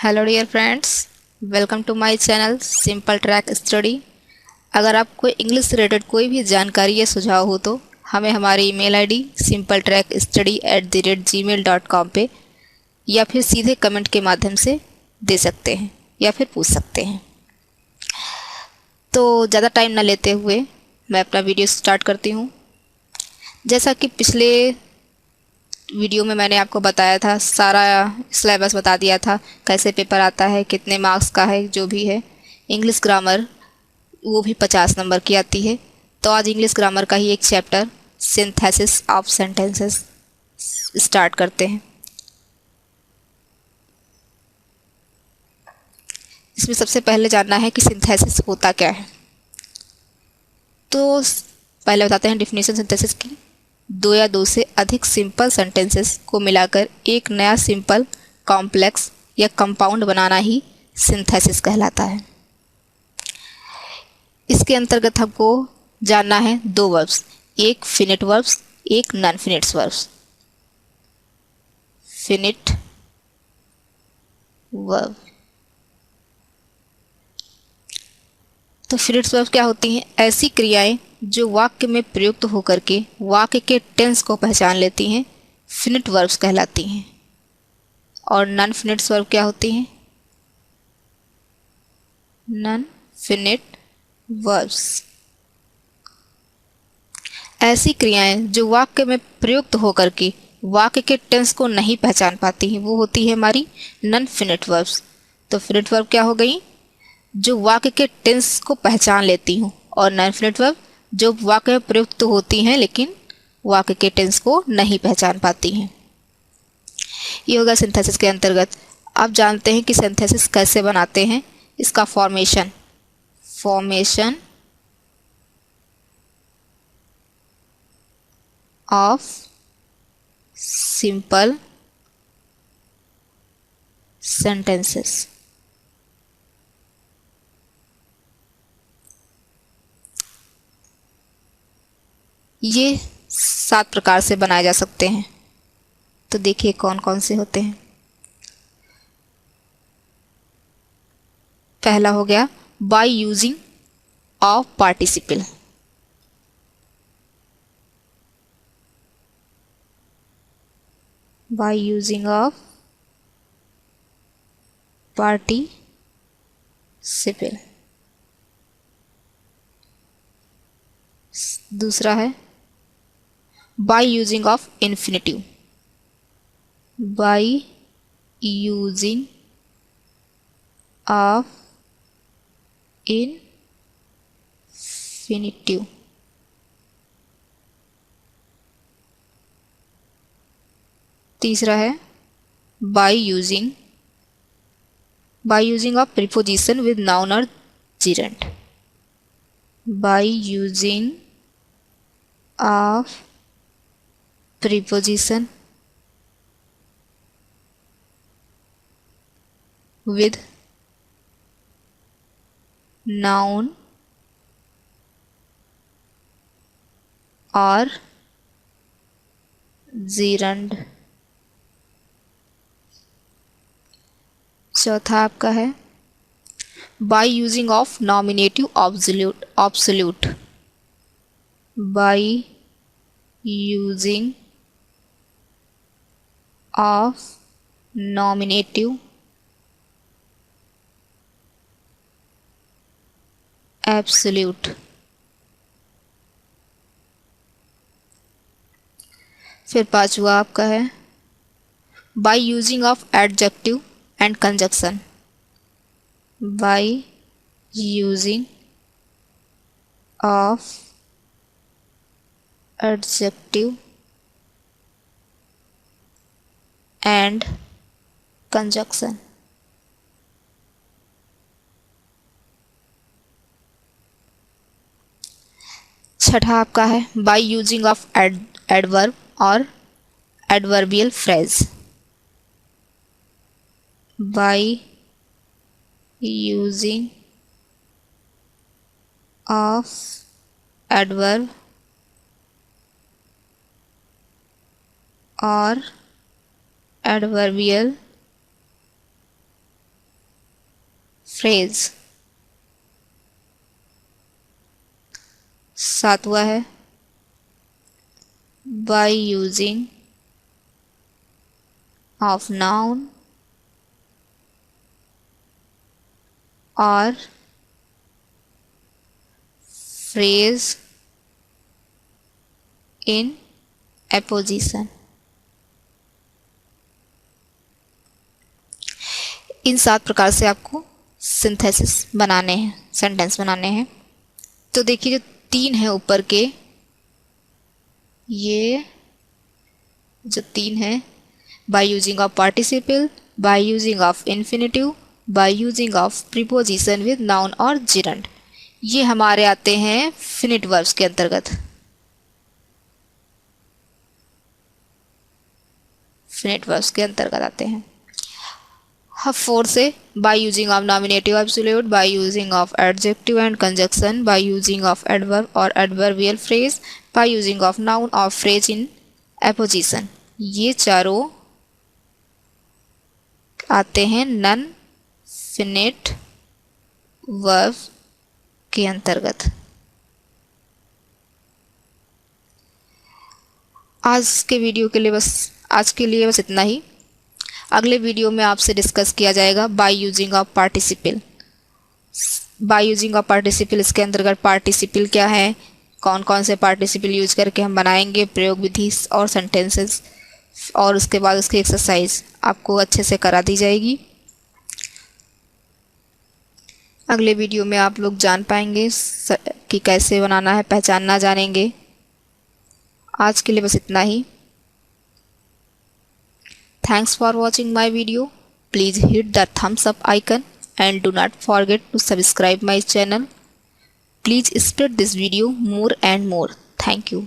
Hello dear friends, welcome to my channel simple track study. अगर आपको English से related कोई भी जानकारी या सुझाव हो तो हमें हमारी ईमेल आईडी simpletrackstudy@gmail.com पे या फिर सीधे कमेंट के माध्यम से दे सकते हैं या फिर पूछ सकते हैं। तो ज़्यादा टाइम ना लेते हुए मैं अपना वीडियो स्टार्ट करती हूँ। जैसा कि पिछले वीडियो में मैंने आपको बताया था, सारा सिलेबस बता दिया था, कैसे पेपर आता है, कितने मार्क्स का है, जो भी है। इंग्लिश ग्रामर वो भी 50 नंबर की आती है। तो आज इंग्लिश ग्रामर का ही एक chapter synthesis of sentences start करते हैं। इसमें सबसे पहले जानना है कि सिंथेसिस होता क्या है। तो पहले बताते हैं डेफिनेशन सिंथेसिस की। दो या दो से अधिक सिंपल सेंटेंसेस को मिलाकर एक नया सिंपल, कॉम्प्लेक्स या कंपाउंड बनाना ही सिंथेसिस कहलाता है। इसके अंतर्गत हमको जानना है दो वर्ब्स, एक फिनिट वर्ब्स, एक नॉन फिनिट्स वर्ब्स। फिनिट वर्ब, तो फिनिट्स वर्ब क्या होती हैं? ऐसी क्रियाएं जो वाक्य में प्रयुक्त होकर के वाक्य के टेंस को पहचान लेती हैं, फिनिट वर्ब्स कहलाती हैं। और नॉन फिनिट्स वर्ब क्या होती हैं? नॉन फिनिट वर्ब्स ऐसी क्रियाएं जो वाक्य में प्रयुक्त होकर के वाक्य के टेंस को नहीं पहचान पाती हैं, वो होती है हमारी नॉन फिनिट वर्ब्स। तो फिनिट वर्ब क्या हो गई? जो वाक्य के टेंस को पहचान लेती हूँ। और नॉन फिनिट वर्ब जो वाक्य में प्रयुक्त होती हैं लेकिन वाक्य के टेंस को नहीं पहचान पाती हैं। ये होगा सिंथेसिस के अंतर्गत। अब जानते हैं कि सिंथेसिस कैसे बनाते हैं। इसका फॉर्मेशन ऑफ सिंपल सेंटेंसेस। ये 7 प्रकार से बनाए जा सकते हैं। तो देखिए कौन कौन से होते हैं। पहला हो गया bye using of participle. Bye using of participle. दूसरा है bye using of infinitive. Bye using of infinitive. तीसरा है bye using of preposition with noun और gerund। Bye using of preposition with noun और gerund। चौथा आपका है bye using of nominative absolute. Bye using of nominative absolute. फिर पांचवा आपका है bye using of adjective and conjunction. By using of adjective and conjunction. छठा आपका है बाय यूजिंग ऑफ एडवर्ब और adverbial phrase. By using of adverb और adverbial phrase. सातवां है बाय यूजिंग ऑफ नाउन और फ्रेज इन एपोजिशन। इन 7 प्रकार से आपको सिंथेसिस बनाने हैं, सेंटेंस बनाने हैं। तो देखिए जो 3 है ऊपर के, ये जो 3 है, bye using of participle, bye using of infinitive, bye using of preposition with noun और जिरंड, ये हमारे आते हैं फिनिट वर्ब्स के अंतर्गत। फिनिट वर्ब्स के अंतर्गत आते हैं। अब 4 से by using of nominative absolute, by using of adjective and conjunction, by using of adverb और adverbial phrase, by using of noun और फ्रेज इन एपोजिशन, ये चारों आते हैं नॉन फिनिट वर्ब के अंतर्गत। आज के लिए बस इतना ही। अगले वीडियो में आपसे डिस्कस किया जाएगा bye using of participle. Bye using of participle, इसके अंतर्गत पार्टिसिपल क्या है, कौन कौन से पार्टिसिपल यूज करके हम बनाएंगे, प्रयोग विधि और सेंटेंसेस, और उसके बाद उसकी एक्सरसाइज आपको अच्छे से करा दी जाएगी। अगले वीडियो में आप लोग जान पाएंगे कि कैसे बनाना है, पहचानना जानेंगे। आज के लिए बस इतना ही। Thanks for watching my video. Please hit the thumbs up icon and do not forget to subscribe my channel. Please spread this video more and more. Thank you.